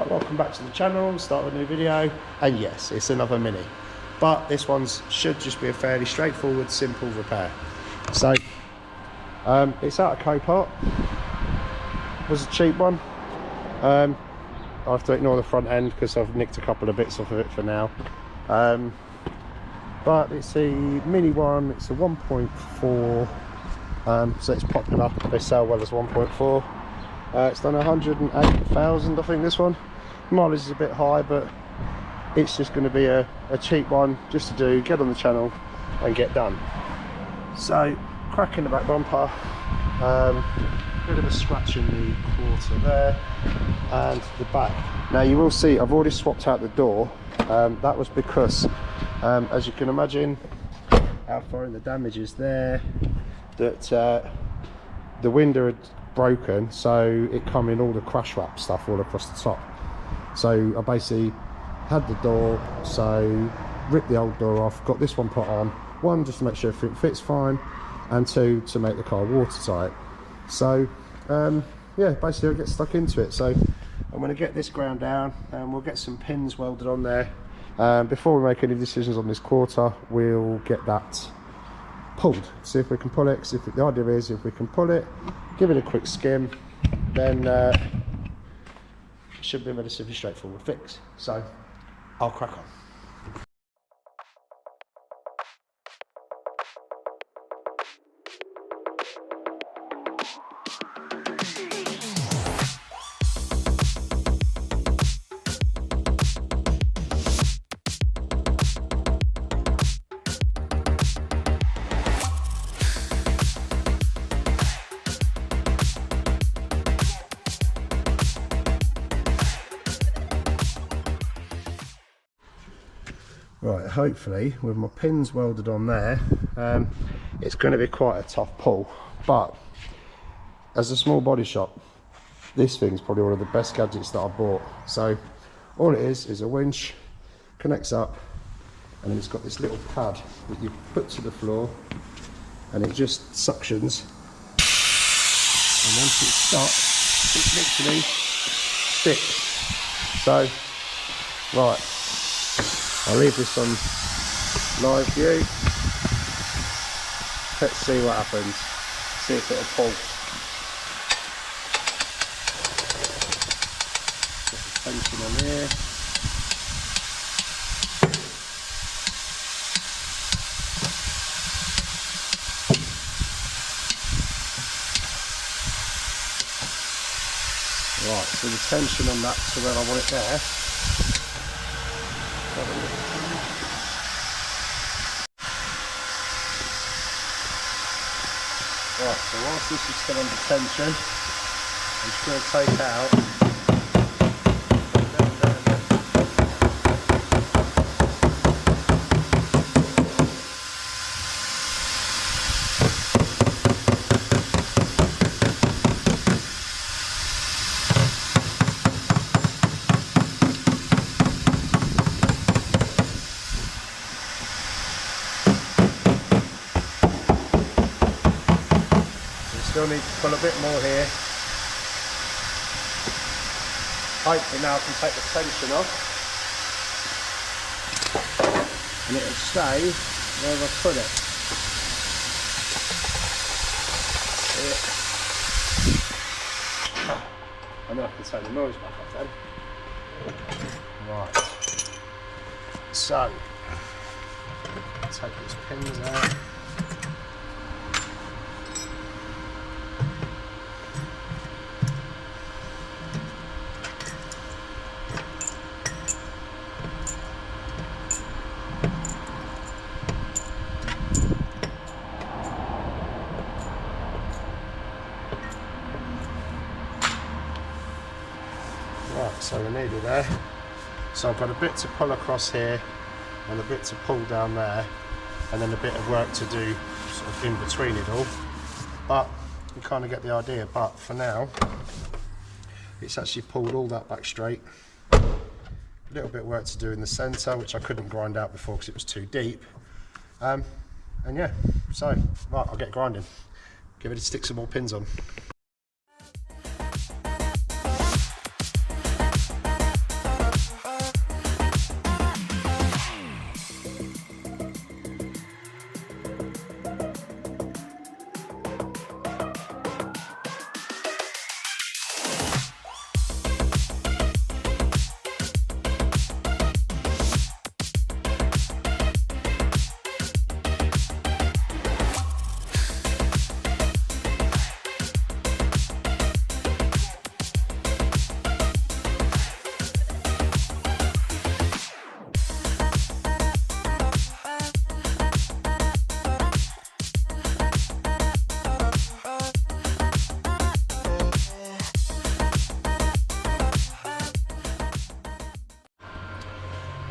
Right, welcome back to the channel, start a new video, and yes, it's another Mini, but this one's should just be a fairly straightforward, simple repair. So it's out of Copart. It was a cheap one. I have to ignore the front end because I've nicked a couple of bits off of it for now. But it's a Mini one, it's a 1.4, so it's popular, they sell well as 1.4. It's done 108,000, I think, this one. Mileage is a bit high, but it's just going to be a cheap one just to do, get on the channel and get done. So, crack in the back bumper, bit of a scratch in the quarter there, and the back. Now you will see I've already swapped out the door. That was because, as you can imagine, how far in the damage is there, that the window had broken, so it come in all the crash wrap stuff all across the top. So I basically had the door, so ripped the old door off, got this one put on, one just to make sure everything fits fine, and two to make the car watertight. So yeah, basically I'll get stuck into it. So I'm going to get this ground down and we'll get some pins welded on there. Before we make any decisions on this quarter, we'll get that pulled, see if we can pull it. The idea is if we can pull it, give it a quick skim, then it should be a relatively straightforward fix. So I'll crack on. Right, hopefully with my pins welded on there, it's going to be quite a tough pull, but as a small body shop, this thing's probably one of the best gadgets that I bought. So all it is a winch, connects up, and then it's got this little pad that you put to the floor, and it just suctions, and once it stops, it literally sticks. So right, I'll leave this on live view. Let's see what happens. See if it'll pull. Get the tension on here. Right, so the tension on that to where I want it there. Right, so whilst this is still under tension, I'm just going to take out still need to pull a bit more here. Hopefully now I can take the tension off and it'll stay where I put it. And then I can take the noise back off then. Right. So, take these pins out. Right, so we're nearly there. So I've got a bit to pull across here and a bit to pull down there, and then a bit of work to do sort of in between it all. But you kind of get the idea. But for now, it's actually pulled all that back straight. A little bit of work to do in the centre, which I couldn't grind out before because it was too deep. And yeah, so right, I'll get grinding. Give it a stick some more pins on.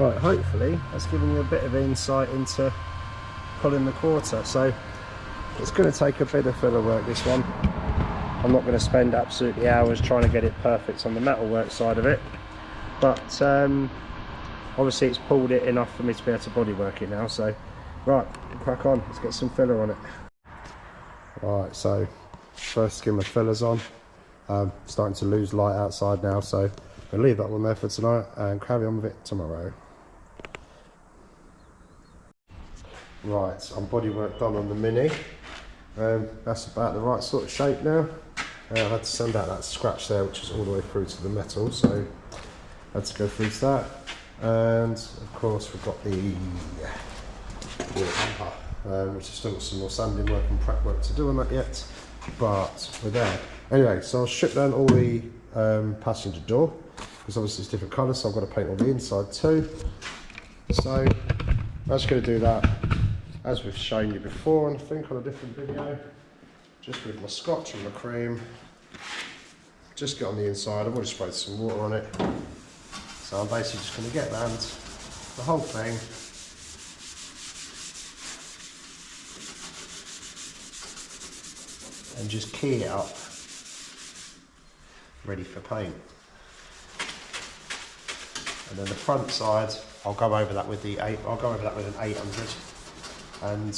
Right, hopefully that's given you a bit of insight into pulling the quarter. So it's going to take a bit of filler work, this one. I'm not going to spend absolutely hours trying to get it perfect on the metalwork side of it, but obviously it's pulled it enough for me to be able to bodywork it now. So right, crack on, let's get some filler on it. Right, so first skim of fillers on. Starting to lose light outside now, so I'll leave that one there for tonight and carry on with it tomorrow. Right, I'm bodywork done on the Mini. That's about the right sort of shape now. I had to send out that scratch there, which is all the way through to the metal, so I had to go through to that. And of course we've got the hamper, which has still got some more sanding work and prep work to do on that yet, but we're there. Anyway, so I'll strip down all the passenger door, because obviously it's different colours, so I've got to paint all the inside too. So I'm just going to do that as we've shown you before, and I think on a different video, just with my scotch and my cream. Just get on the inside. I've already sprayed some water on it, so I'm basically just going to get around the whole thing. And just key it up, ready for paint. And then the front side, I'll go over that with an 800 and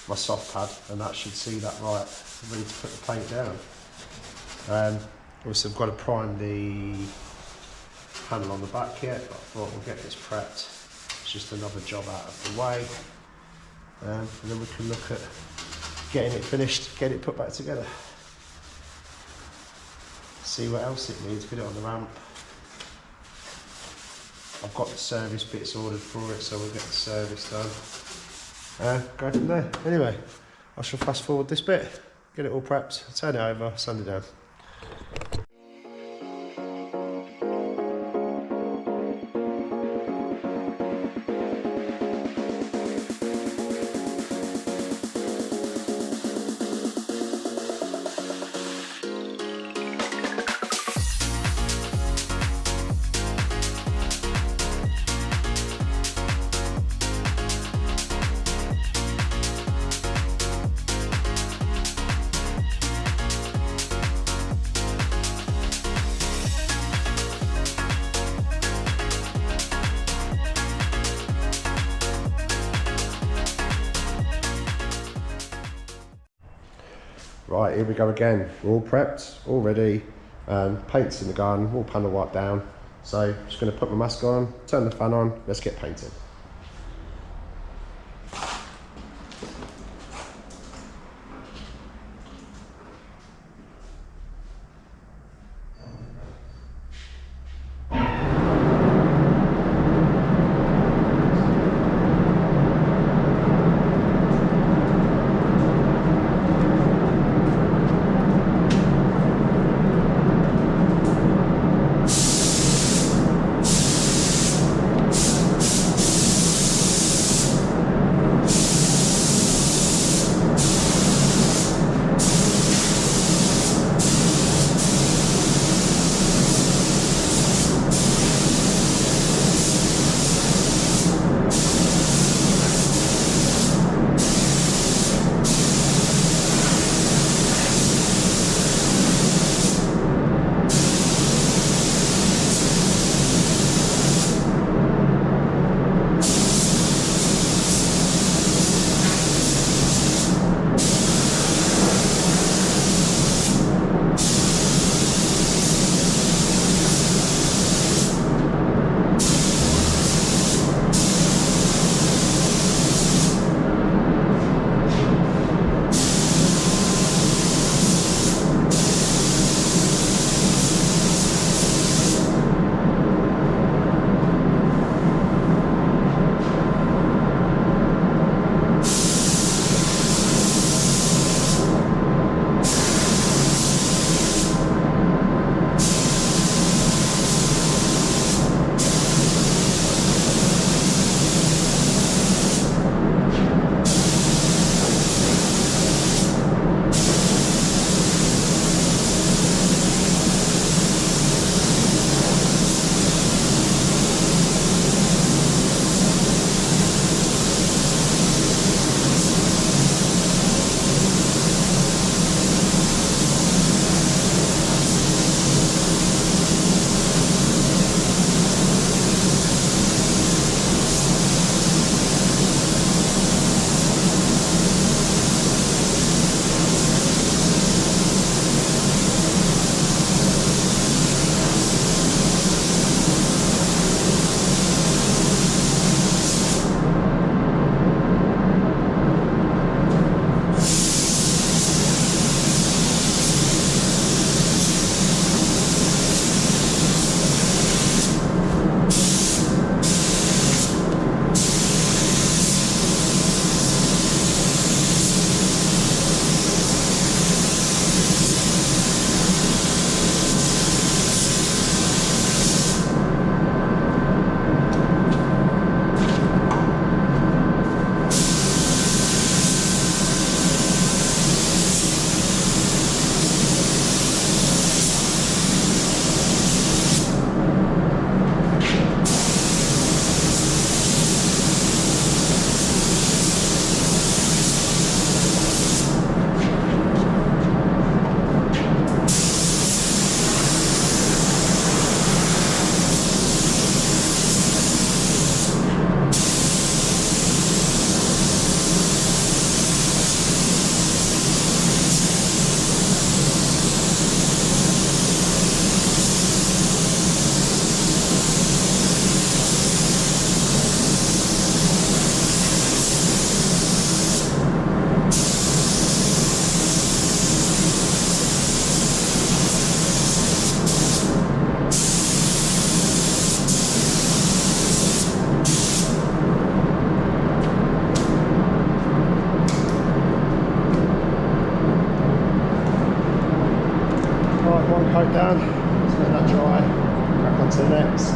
my soft pad, and that should see that right, ready to put the paint down. Obviously I've got to prime the panel on the back yet, but I thought we'll get this prepped. It's just another job out of the way, and then we can look at getting it finished, get it put back together. See what else it needs, get it on the ramp. I've got the service bits ordered for it, so we'll get the service done. Go from there. Anyway, I shall fast forward this bit, get it all prepped, turn it over, sand it down. Right, here we go again. We're all prepped, all ready, paint's in the garden, all panel wiped down. So I'm just going to put my mask on, turn the fan on, let's get painting. on to the next.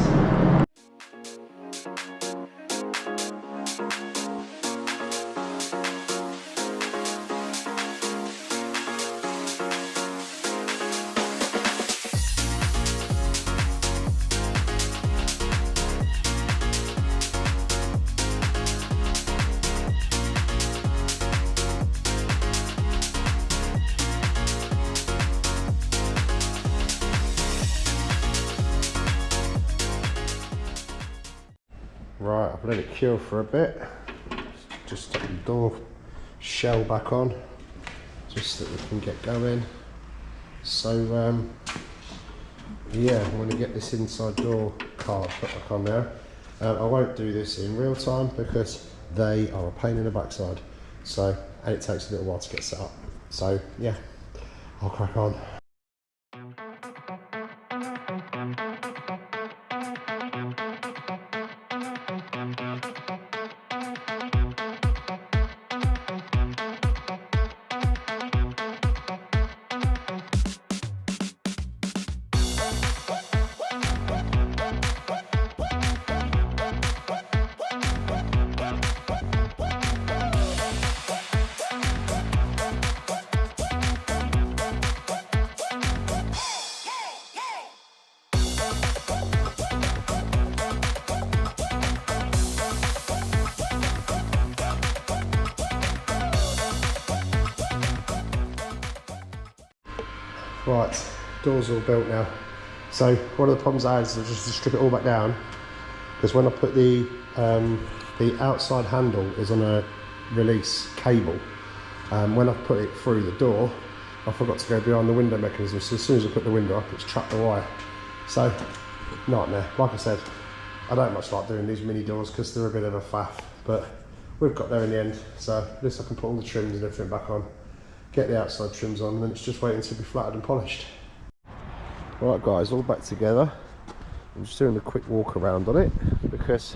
Right, I've let it cure for a bit. Just take the door shell back on, just so that we can get going. So, yeah, I'm going to get this inside door card put back on there. I won't do this in real time because they are a pain in the backside. So, and it takes a little while to get set up. So, yeah, I'll crack on. Right, door's all built now. So one of the problems I had is just to strip it all back down, because when I put the outside handle is on a release cable. When I put it through the door, I forgot to go behind the window mechanism, so as soon as I put the window up, it's trapped the wire. So, nightmare. Like I said, I don't much like doing these mini doors because they're a bit of a faff, but we've got there in the end. So at least I can put all the trims and everything back on, get the outside trims on, and then it's just waiting to be flattered and polished. Right guys, all back together. I'm just doing a quick walk around on it because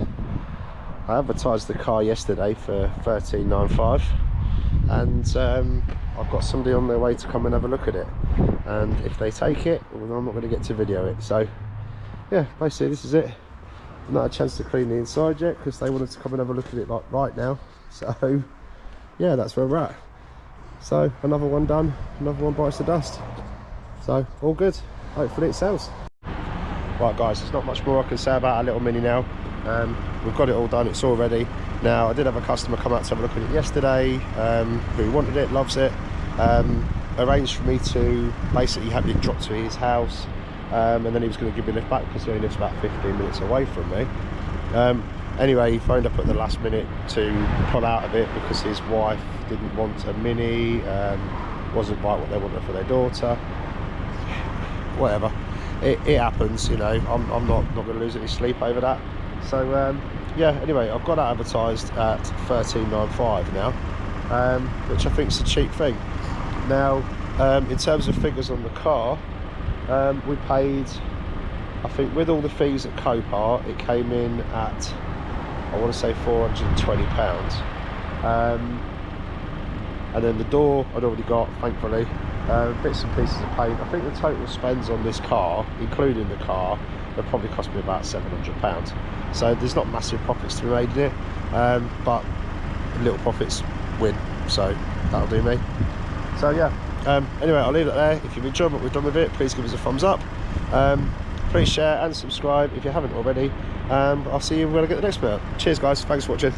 I advertised the car yesterday for $13,950, and I've got somebody on their way to come and have a look at it, and if they take it, well, I'm not going to get to video it. So yeah, basically this is it. Not a chance to clean the inside yet because they wanted to come and have a look at it like right now. So yeah, that's where we're at. So another one done, another one bites the dust. So all good, hopefully it sells. Right guys, there's not much more I can say about our little Mini now. We've got it all done, it's all ready. Now I did have a customer come out to have a look at it yesterday, who wanted it, loves it. Arranged for me to basically have it dropped to his house, and then he was going to give me a lift back because he only lives about 15 minutes away from me. Anyway, he phoned up at the last minute to pull out of it because his wife didn't want a Mini, wasn't quite what they wanted for their daughter. Whatever, it happens, you know. I'm not going to lose any sleep over that. So yeah, anyway, I've got that advertised at $13,950 now, which I think is a cheap thing. Now, in terms of figures on the car, we paid, I think with all the fees at Copart, it came in at, I want to say £420. And then the door I'd already got, thankfully. Bits and pieces of paint. I think the total spends on this car, including the car, will probably cost me about £700. So there's not massive profits to be made in it, but little profits win, so that'll do me. So yeah, anyway, I'll leave it there. If you've enjoyed what we've done with it, please give us a thumbs up. Please share and subscribe if you haven't already. I'll see you when I get the next bit. Cheers guys, thanks for watching.